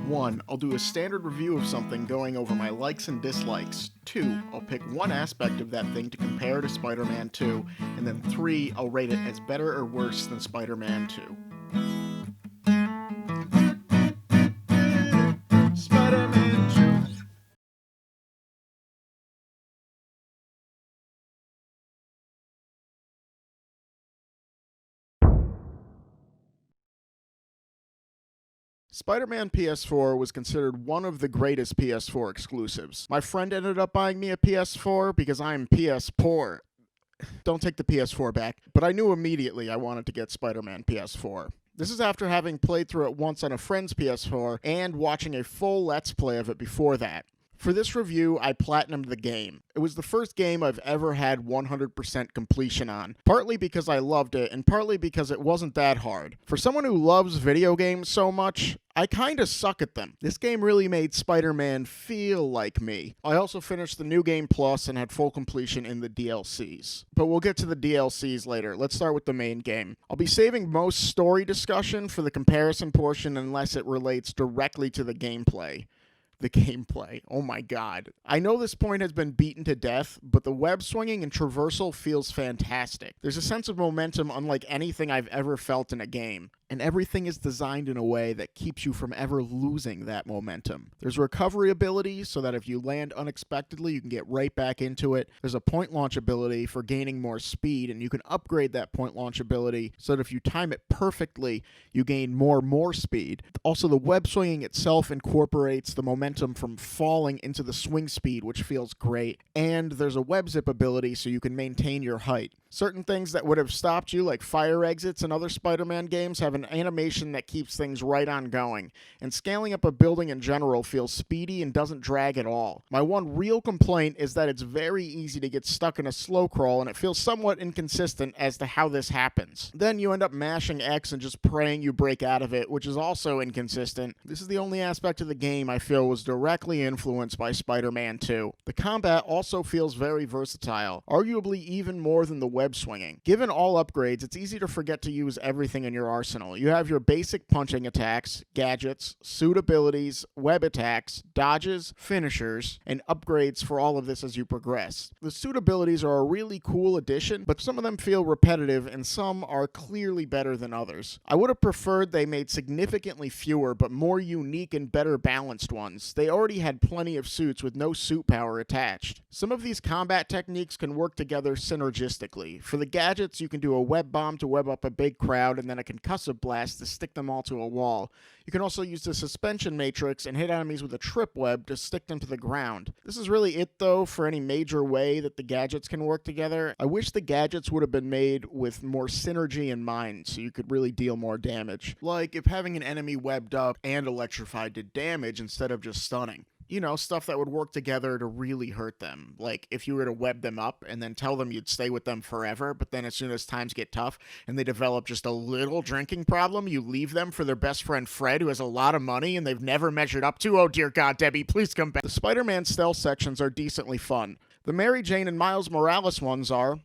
1. I'll do a standard review of something going over my likes and dislikes. 2. I'll pick one aspect of that thing to compare to Spider-Man 2. And then 3. I'll rate it as better or worse than Spider-Man 2. Spider-Man 2. Spider-Man PS4 was considered one of the greatest PS4 exclusives. My friend ended up buying me a PS4 because I'm PS poor. Don't take the PS4 back, but I knew immediately I wanted to get Spider-Man PS4. This is after having played through it once on a friend's PS4 and watching a full Let's Play of it before that. For this review, I platinumed the game. It was the first game I've ever had 100% completion on, partly because I loved it, and partly because it wasn't that hard. For someone who loves video games so much, I kinda suck at them. This game really made Spider-Man feel like me. I also finished the New Game Plus and had full completion in the DLCs. But we'll get to the DLCs later. Let's start with the main game. I'll be saving most story discussion for the comparison portion unless it relates directly to the gameplay. Oh my god. I know this point has been beaten to death, but the web swinging and traversal feels fantastic. There's a sense of momentum unlike anything I've ever felt in a game, and everything is designed in a way that keeps you from ever losing that momentum. There's recovery ability, so that if you land unexpectedly, you can get right back into it. There's a point launch ability for gaining more speed, and you can upgrade that point launch ability so that if you time it perfectly, you gain more speed. Also, the web swinging itself incorporates the momentum from falling into the swing speed, which feels great. And there's a web zip ability so you can maintain your height. Certain things that would have stopped you, like fire exits in other Spider-Man games, have an animation that keeps things right on going. And scaling up a building in general feels speedy and doesn't drag at all. My one real complaint is that it's very easy to get stuck in a slow crawl, and it feels somewhat inconsistent as to how this happens. Then you end up mashing X and just praying you break out of it, which is also inconsistent. This is the only aspect of the game I feel was directly influenced by Spider-Man 2. The combat also feels very versatile, arguably even more than the web swinging. Given all upgrades, it's easy to forget to use everything in your arsenal. You have your basic punching attacks, gadgets, suit abilities, web attacks, dodges, finishers, and upgrades for all of this as you progress. The suit abilities are a really cool addition, but some of them feel repetitive and some are clearly better than others. I would have preferred they made significantly fewer but more unique and better balanced ones. They already had plenty of suits with no suit power attached. Some of these combat techniques can work together synergistically. For the gadgets, you can do a web bomb to web up a big crowd and then a concussive blast to stick them all to a wall. You can also use the suspension matrix and hit enemies with a trip web to stick them to the ground. This is really it though for any major way that the gadgets can work together. I wish the gadgets would have been made with more synergy in mind so you could really deal more damage. Like if having an enemy webbed up and electrified did damage instead of just stunning. You know, stuff that would work together to really hurt them. Like, if you were to web them up and then tell them you'd stay with them forever, but then as soon as times get tough and they develop just a little drinking problem, you leave them for their best friend Fred, who has a lot of money and they've never measured up to. Oh dear God, Debbie, please come back. The Spider-Man stealth sections are decently fun. The Mary Jane and Miles Morales ones are,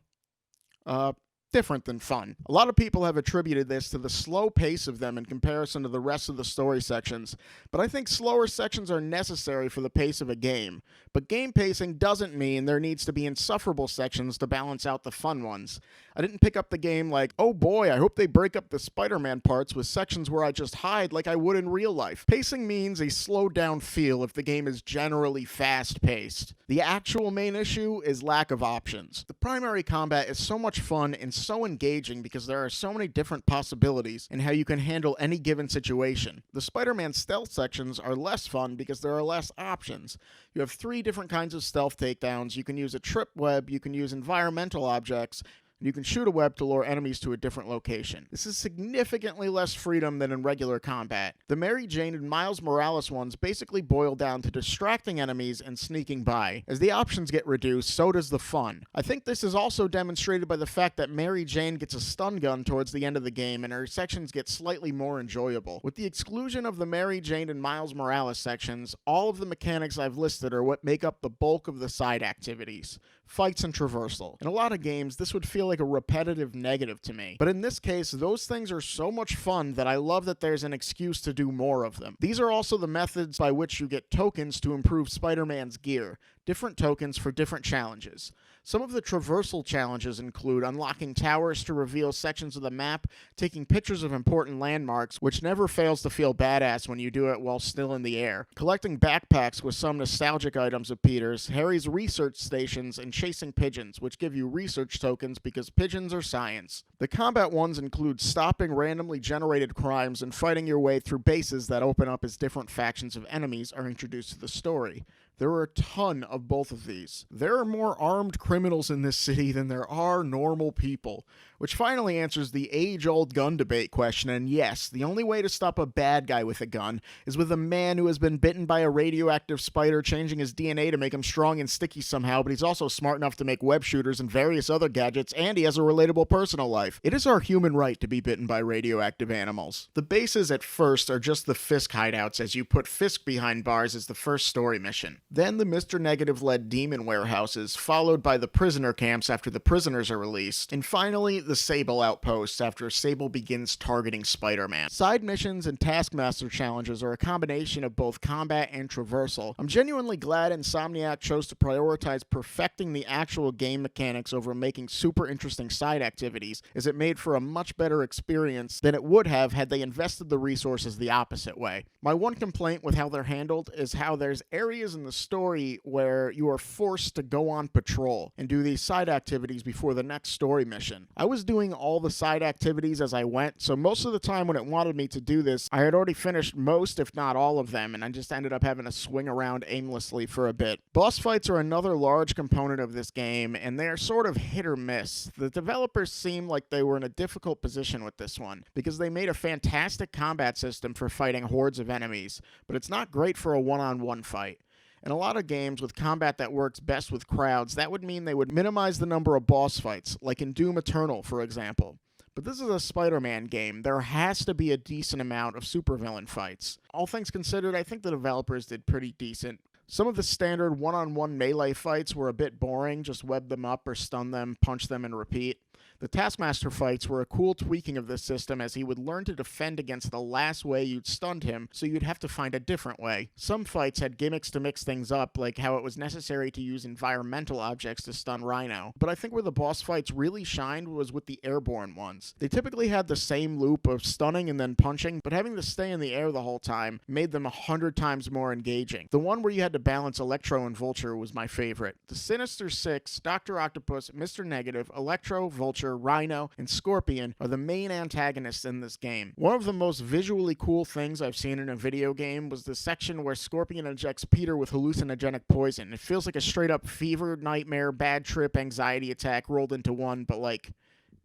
different than fun. A lot of people have attributed this to the slow pace of them in comparison to the rest of the story sections, but I think slower sections are necessary for the pace of a game. But game pacing doesn't mean there needs to be insufferable sections to balance out the fun ones. I didn't pick up the game like, oh boy, I hope they break up the Spider-Man parts with sections where I just hide like I would in real life. Pacing means a slowed down feel if the game is generally fast-paced. The actual main issue is lack of options. The primary combat is so much fun and so engaging because there are so many different possibilities in how you can handle any given situation. The Spider-Man stealth sections are less fun because there are less options. You have 3 different kinds of stealth takedowns. You can use a trip web, you can use environmental objects, and you can shoot a web to lure enemies to a different location. This is significantly less freedom than in regular combat. The Mary Jane and Miles Morales ones basically boil down to distracting enemies and sneaking by. As the options get reduced, so does the fun. I think this is also demonstrated by the fact that Mary Jane gets a stun gun towards the end of the game and her sections get slightly more enjoyable. With the exclusion of the Mary Jane and Miles Morales sections, all of the mechanics I've listed are what make up the bulk of the side activities. fights and traversal. In a lot of games, this would feel like a repetitive negative to me. But in this case, those things are so much fun that I love that there's an excuse to do more of them. These are also the methods by which you get tokens to improve Spider-Man's gear. Different tokens for different challenges. Some of the traversal challenges include unlocking towers to reveal sections of the map, taking pictures of important landmarks, which never fails to feel badass when you do it while still in the air, collecting backpacks with some nostalgic items of Peter's, Harry's research stations, and chasing pigeons, which give you research tokens because pigeons are science. The combat ones include stopping randomly generated crimes and fighting your way through bases that open up as different factions of enemies are introduced to the story. There are a ton of both of these. There are more armed criminals in this city than there are normal people, which finally answers the age-old gun debate question, and yes, the only way to stop a bad guy with a gun is with a man who has been bitten by a radioactive spider changing his DNA to make him strong and sticky somehow, but he's also smart enough to make web shooters and various other gadgets, and he has a relatable personal life. It is our human right to be bitten by radioactive animals. The bases at first are just the Fisk hideouts, as you put Fisk behind bars as the first story mission. Then the Mr. Negative-led demon warehouses, followed by the prisoner camps after the prisoners are released, and finally the Sable outposts after Sable begins targeting Spider-Man. Side missions and Taskmaster challenges are a combination of both combat and traversal. I'm genuinely glad Insomniac chose to prioritize perfecting the actual game mechanics over making super interesting side activities, as it made for a much better experience than it would have had they invested the resources the opposite way. My one complaint with how they're handled is how there's areas in the story where you are forced to go on patrol and do these side activities before the next story mission. I was doing all the side activities as I went, so most of the time when it wanted me to do this, I had already finished most, if not all of them, and I just ended up having to swing around aimlessly for a bit. Boss fights are another large component of this game, and they are sort of hit or miss. The developers seem like they were in a difficult position with this one, because they made a fantastic combat system for fighting hordes of enemies, but it's not great for a one-on-one fight. In a lot of games with combat that works best with crowds, that would mean they would minimize the number of boss fights, like in Doom Eternal, for example. But this is a Spider-Man game. There has to be a decent amount of supervillain fights. All things considered, I think the developers did pretty decent. Some of the standard one-on-one melee fights were a bit boring, just web them up or stun them, punch them, and repeat. The Taskmaster fights were a cool tweaking of this system, as he would learn to defend against the last way you'd stunned him, so you'd have to find a different way. Some fights had gimmicks to mix things up, like how it was necessary to use environmental objects to stun Rhino. But I think where the boss fights really shined was with the airborne ones. They typically had the same loop of stunning and then punching, but having to stay in the air the whole time made them 100 times more engaging. The one where you had to balance Electro and Vulture was my favorite. The Sinister Six, Dr. Octopus, Mr. Negative, Electro, Vulture, Rhino, and Scorpion are the main antagonists in this game. One of the most visually cool things I've seen in a video game was the section where Scorpion injects Peter with hallucinogenic poison. It feels like a straight-up fever, nightmare, bad trip, anxiety attack rolled into one, but like,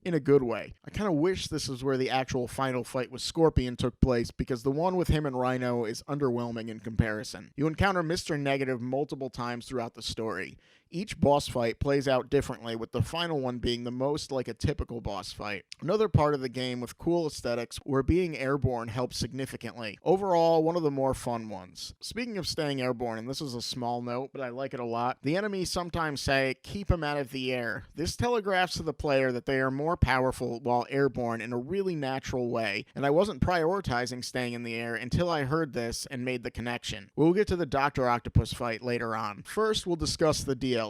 in a good way. I kind of wish this was where the actual final fight with Scorpion took place, because the one with him and Rhino is underwhelming in comparison. You encounter Mr. Negative multiple times throughout the story. Each boss fight plays out differently, with the final one being the most like a typical boss fight. Another part of the game with cool aesthetics where being airborne helps significantly. Overall, one of the more fun ones. Speaking of staying airborne, and this is a small note, but I like it a lot, the enemies sometimes say, "Keep them out of the air." This telegraphs to the player that they are more powerful while airborne in a really natural way, and I wasn't prioritizing staying in the air until I heard this and made the connection. We'll get to the Dr. Octopus fight later on. First, we'll discuss the DLC.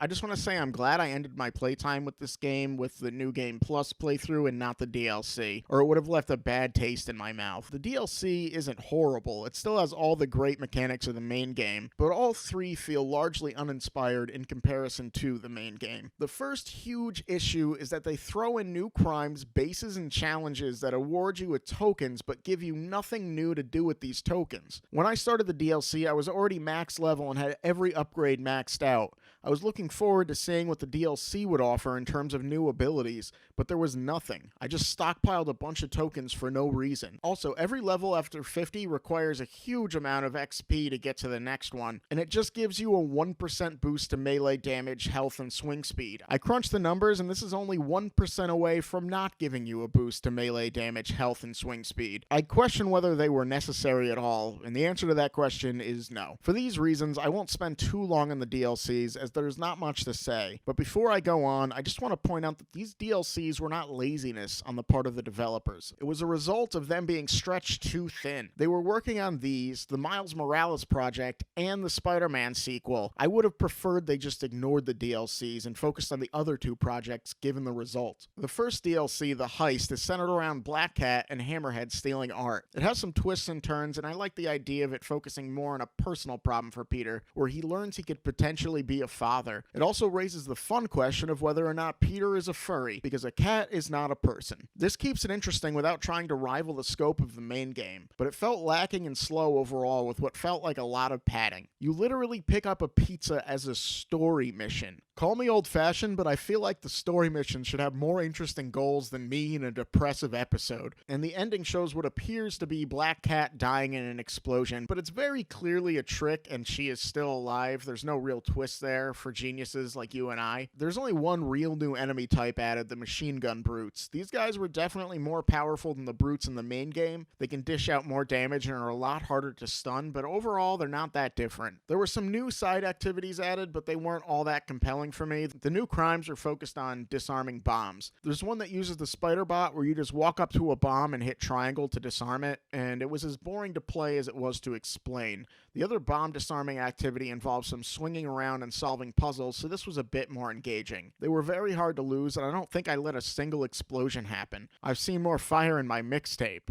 I just want to say I'm glad I ended my playtime with this game with the New Game Plus playthrough and not the DLC, or it would have left a bad taste in my mouth. The DLC isn't horrible. It still has all the great mechanics of the main game, but all three feel largely uninspired in comparison to the main game. The first huge issue is that they throw in new crimes, bases, and challenges that award you with tokens but give you nothing new to do with these tokens. When I started the DLC, I was already max level and had every upgrade maxed out. I was looking forward to seeing what the DLC would offer in terms of new abilities, but there was nothing. I just stockpiled a bunch of tokens for no reason. Also, every level after 50 requires a huge amount of XP to get to the next one, and it just gives you a 1% boost to melee damage, health, and swing speed. I crunched the numbers, and this is only 1% away from not giving you a boost to melee damage, health, and swing speed. I question whether they were necessary at all, and the answer to that question is no. For these reasons, I won't spend too long on the DLCs, as there's not much to say. But before I go on, I just want to point out that these DLCs were not laziness on the part of the developers. It was a result of them being stretched too thin. They were working on these, the Miles Morales project, and the Spider-Man sequel. I would have preferred they just ignored the DLCs and focused on the other two projects given the result. The first DLC, The Heist, is centered around Black Cat and Hammerhead stealing art. It has some twists and turns, and I like the idea of it focusing more on a personal problem for Peter, where he learns he could potentially be a father. It also raises the fun question of whether or not Peter is a furry, because a cat is not a person. This keeps it interesting without trying to rival the scope of the main game, but it felt lacking and slow overall with what felt like a lot of padding. You literally pick up a pizza as a story mission. Call me old-fashioned, but I feel like the story mission should have more interesting goals than me in a depressive episode. And the ending shows what appears to be Black Cat dying in an explosion, but it's very clearly a trick and she is still alive. There's no real twist there for geniuses like you and I. There's only one real new enemy type added, the machine gun brutes. These guys were definitely more powerful than the brutes in the main game. They can dish out more damage and are a lot harder to stun, but overall they're not that different. There were some new side activities added, but they weren't all that compelling for me. The new crimes are focused on disarming bombs. There's one that uses the spider bot where you just walk up to a bomb and hit triangle to disarm it, and it was as boring to play as it was to explain. The other bomb disarming activity involves some swinging around and solving puzzles, so this was a bit more engaging. They were very hard to lose, and I don't think I let a single explosion happen. I've seen more fire in my mixtape.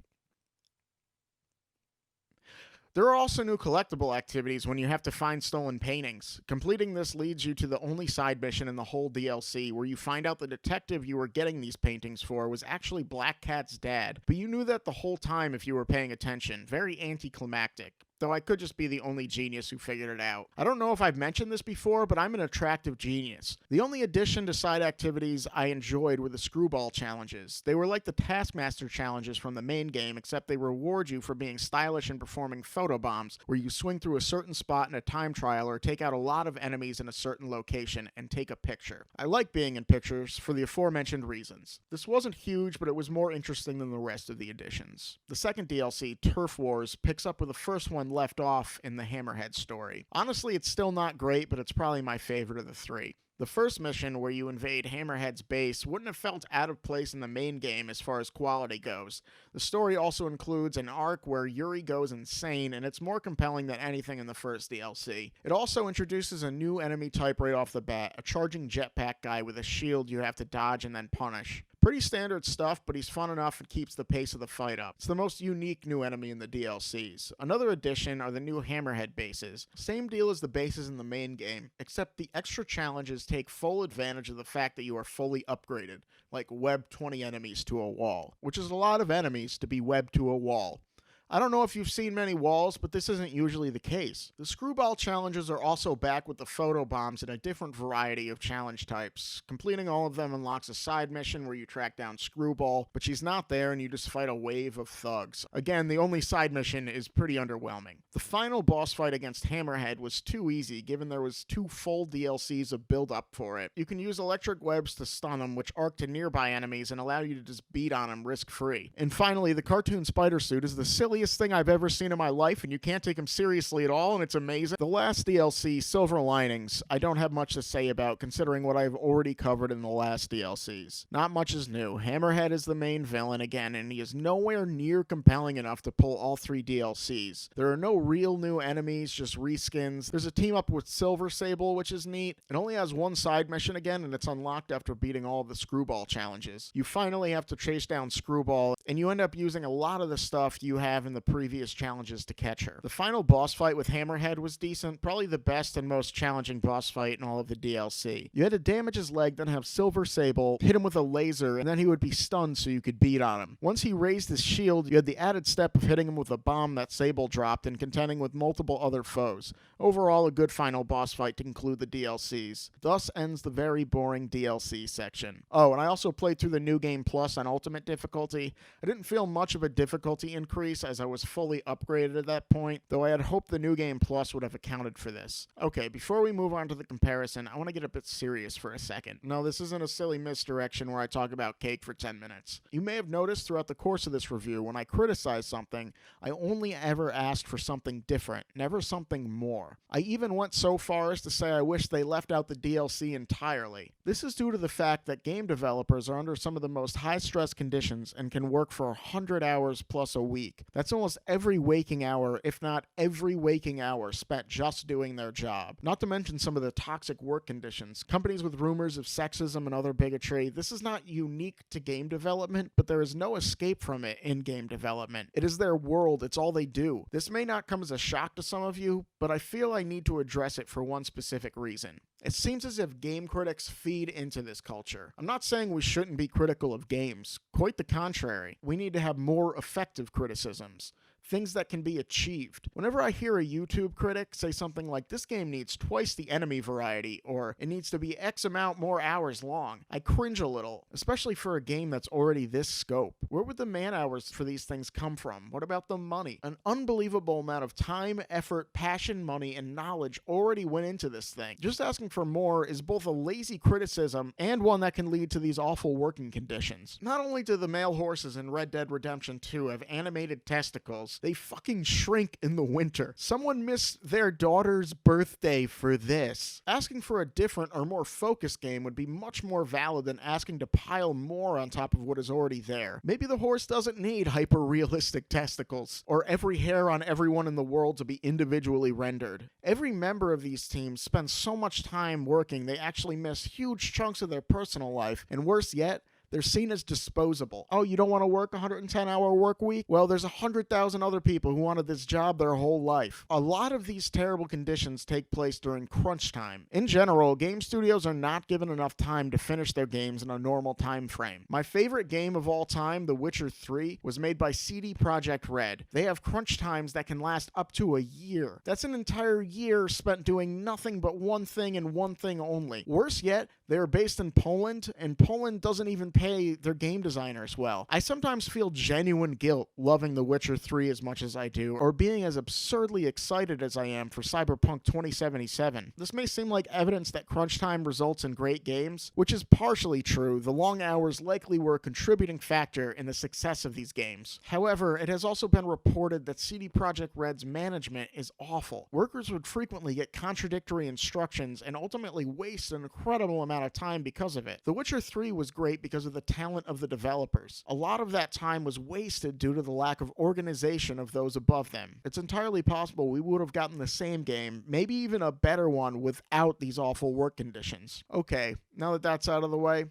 There are also new collectible activities when you have to find stolen paintings. Completing this leads you to the only side mission in the whole DLC, where you find out the detective you were getting these paintings for was actually Black Cat's dad, but you knew that the whole time if you were paying attention. Very anticlimactic. Though I could just be the only genius who figured it out. I don't know if I've mentioned this before, but I'm an attractive genius. The only addition to side activities I enjoyed were the screwball challenges. They were like the Taskmaster challenges from the main game, except they reward you for being stylish and performing photobombs, where you swing through a certain spot in a time trial or take out a lot of enemies in a certain location and take a picture. I like being in pictures for the aforementioned reasons. This wasn't huge, but it was more interesting than the rest of the additions. The second DLC, Turf Wars, picks up where the first one left off in the Hammerhead story. Honestly, it's still not great, but it's probably my favorite of the three. The first mission, where you invade Hammerhead's base, wouldn't have felt out of place in the main game as far as quality goes. The story also includes an arc where Yuri goes insane, and it's more compelling than anything in the first DLC. It also introduces a new enemy type right off the bat, a charging jetpack guy with a shield you have to dodge and then punish. Pretty standard stuff, but he's fun enough and keeps the pace of the fight up. It's the most unique new enemy in the DLCs. Another addition are the new Hammerhead bases. Same deal as the bases in the main game, except the extra challenges take full advantage of the fact that you are fully upgraded, like web 20 enemies to a wall, which is a lot of enemies to be webbed to a wall. I don't know if you've seen many walls, but this isn't usually the case. The screwball challenges are also back with the photo bombs in a different variety of challenge types. Completing all of them unlocks a side mission where you track down Screwball, but she's not there and you just fight a wave of thugs. Again, the only side mission is pretty underwhelming. The final boss fight against Hammerhead was too easy, given there was 2 full DLCs of build-up for it. You can use electric webs to stun them, which arc to nearby enemies and allow you to just beat on them risk-free. And finally, the cartoon spider suit is the silliest thing I've ever seen in my life, and you can't take him seriously at all, and it's amazing. The last DLC, Silver Linings, I don't have much to say about, considering what I've already covered in the last DLCs. Not much is new. Hammerhead is the main villain again, and he is nowhere near compelling enough to pull all 3 DLCs. There are no real new enemies, just reskins. There's a team up with Silver Sable, which is neat. It only has 1 side mission again, and it's unlocked after beating all of the Screwball challenges. You finally have to chase down Screwball, and you end up using a lot of the stuff you have in the previous challenges to catch her. The final boss fight with Hammerhead was decent, probably the best and most challenging boss fight in all of the DLC. You had to damage his leg, then have Silver Sable hit him with a laser, and then he would be stunned so you could beat on him. Once he raised his shield, you had the added step of hitting him with a bomb that Sable dropped and contending with multiple other foes. Overall, a good final boss fight to conclude the DLCs. Thus ends the very boring DLC section. Oh, and I also played through the New Game Plus on Ultimate difficulty. I didn't feel much of a difficulty increase, as as I was fully upgraded at that point, though I had hoped the New Game Plus would have accounted for this. Okay, before we move on to the comparison, I want to get a bit serious for a second. No, this isn't a silly misdirection where I talk about cake for 10 minutes. You may have noticed throughout the course of this review, when I criticize something, I only ever asked for something different, never something more. I even went so far as to say I wish they left out the DLC entirely. This is due to the fact that game developers are under some of the most high-stress conditions and can work for 100 hours plus a week. That's almost every waking hour, if not every waking hour, spent just doing their job. Not to mention some of the toxic work conditions, companies with rumors of sexism and other bigotry. This is not unique to game development, but there is no escape from it in game development. It is their world, it's all they do. This may not come as a shock to some of you, but I feel I need to address it for one specific reason. It seems as if game critics feed into this culture. I'm not saying we shouldn't be critical of games. Quite the contrary. We need to have more effective criticisms. Things that can be achieved. Whenever I hear a YouTube critic say something like, this game needs twice the enemy variety, or it needs to be X amount more hours long, I cringe a little, especially for a game that's already this scope. Where would the man hours for these things come from? What about the money? An unbelievable amount of time, effort, passion, money, and knowledge already went into this thing. Just asking for more is both a lazy criticism and one that can lead to these awful working conditions. Not only do the male horses in Red Dead Redemption 2 have animated testicles, they fucking shrink in the winter. Someone missed their daughter's birthday for this. Asking for a different or more focused game would be much more valid than asking to pile more on top of what is already there. Maybe the horse doesn't need hyper-realistic testicles, or every hair on everyone in the world to be individually rendered. Every member of these teams spends so much time working they actually miss huge chunks of their personal life, and worse yet, they're seen as disposable. Oh, you don't want to work a 110-hour work week? Well, there's 100,000 other people who wanted this job their whole life. A lot of these terrible conditions take place during crunch time. In general, game studios are not given enough time to finish their games in a normal time frame. My favorite game of all time, The Witcher 3, was made by CD Projekt Red. They have crunch times that can last up to a year. That's an entire year spent doing nothing but one thing and one thing only. Worse yet, they are based in Poland, and Poland doesn't even pay their game designers well. I sometimes feel genuine guilt loving The Witcher 3 as much as I do, or being as absurdly excited as I am for Cyberpunk 2077. This may seem like evidence that crunch time results in great games, which is partially true. The long hours likely were a contributing factor in the success of these games. However, it has also been reported that CD Projekt Red's management is awful. Workers would frequently get contradictory instructions and ultimately waste an incredible amount of time because of it. The Witcher 3 was great because of the talent of the developers. A lot of that time was wasted due to the lack of organization of those above them. It's entirely possible we would have gotten the same game, maybe even a better one, without these awful work conditions. Okay, now that that's out of the way,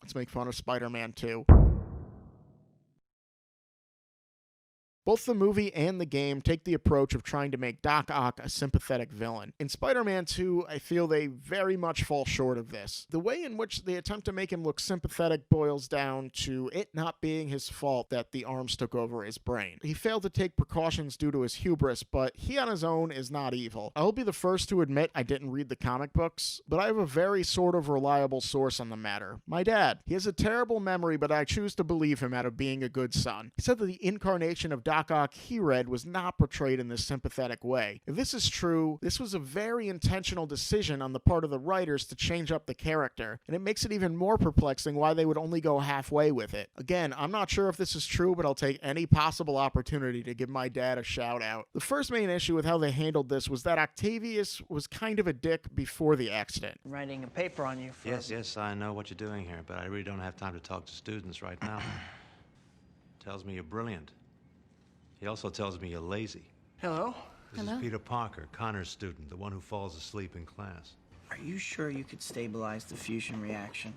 let's make fun of Spider-Man 2. Both the movie and the game take the approach of trying to make Doc Ock a sympathetic villain. In Spider-Man 2, I feel they very much fall short of this. The way in which they attempt to make him look sympathetic boils down to it not being his fault that the arms took over his brain. He failed to take precautions due to his hubris, but he on his own is not evil. I'll be the first to admit I didn't read the comic books, but I have a very sort of reliable source on the matter. My dad. He has a terrible memory, but I choose to believe him out of being a good son. He said that the incarnation of Doc Ock he read was not portrayed in this sympathetic way. If this is true, this was a very intentional decision on the part of the writers to change up the character, and it makes it even more perplexing why they would only go halfway with it. Again, I'm not sure if this is true, but I'll take any possible opportunity to give my dad a shout out. The first main issue with how they handled this was that Octavius was kind of a dick before the accident. I'm writing a paper on you for... Yes, I know what you're doing here, but I really don't have time to talk to students right now. Tells me you're brilliant. He also tells me you're lazy. Hello? This is Peter Parker, Connor's student, the one who falls asleep in class. Are you sure you could stabilize the fusion reaction?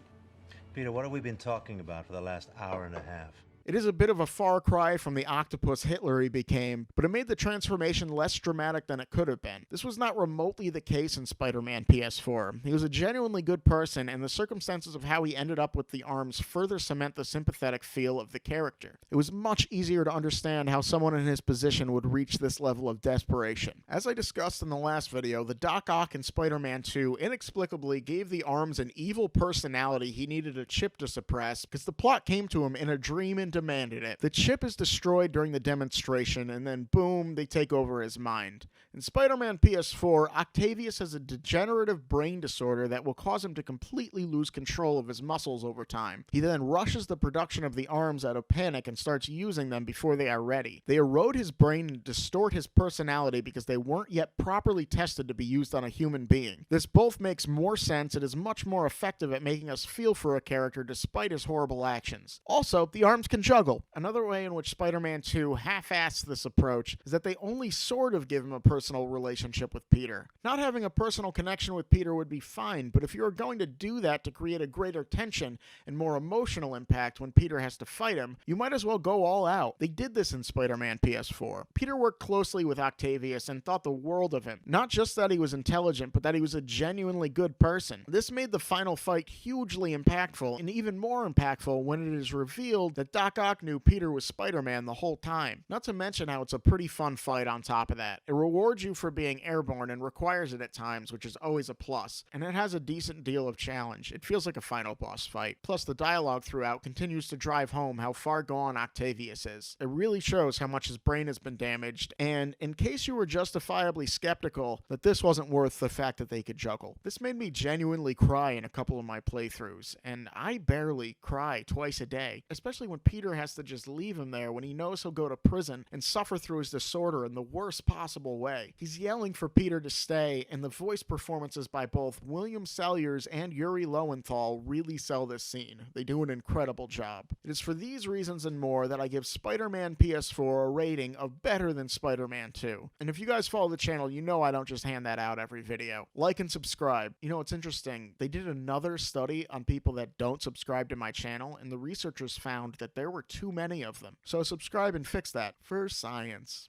Peter, what have we been talking about for the last hour and a half? It is a bit of a far cry from the octopus Hitler he became, but it made the transformation less dramatic than it could have been. This was not remotely the case in Spider-Man PS4. He was a genuinely good person, and the circumstances of how he ended up with the arms further cement the sympathetic feel of the character. It was much easier to understand how someone in his position would reach this level of desperation. As I discussed in the last video, the Doc Ock in Spider-Man 2 inexplicably gave the arms an evil personality he needed a chip to suppress because the plot came to him in a dream in demanded it. The chip is destroyed during the demonstration, and then boom, they take over his mind. In Spider-Man PS4, Octavius has a degenerative brain disorder that will cause him to completely lose control of his muscles over time. He then rushes the production of the arms out of panic and starts using them before they are ready. They erode his brain and distort his personality because they weren't yet properly tested to be used on a human being. This both makes more sense and is much more effective at making us feel for a character despite his horrible actions. Also, the arms can juggle. Another way in which Spider-Man 2 half-assed this approach is that they only sort of give him a personal relationship with Peter. Not having a personal connection with Peter would be fine, but if you are going to do that to create a greater tension and more emotional impact when Peter has to fight him, you might as well go all out. They did this in Spider-Man PS4. Peter worked closely with Octavius and thought the world of him. Not just that he was intelligent, but that he was a genuinely good person. This made the final fight hugely impactful, and even more impactful when it is revealed that Doc Ock knew Peter was Spider-Man the whole time. Not to mention how it's a pretty fun fight on top of that. It rewards you for being airborne and requires it at times, which is always a plus, and it has a decent deal of challenge. It feels like a final boss fight. Plus, the dialogue throughout continues to drive home how far gone Octavius is. It really shows how much his brain has been damaged, and in case you were justifiably skeptical that this wasn't worth the fact that they could juggle, this made me genuinely cry in a couple of my playthroughs, and I barely cry twice a day, especially when Peter has to just leave him there when he knows he'll go to prison and suffer through his disorder in the worst possible way. He's yelling for Peter to stay, and the voice performances by both William Salyers and Yuri Lowenthal really sell this scene. They do an incredible job. It is for these reasons and more that I give Spider-Man PS4 a rating of better than Spider-Man 2. And if you guys follow the channel, you know I don't just hand that out every video. Like and subscribe. You know, it's interesting. They did another study on people that don't subscribe to my channel, and the researchers found that there were too many of them. So subscribe and fix that for science.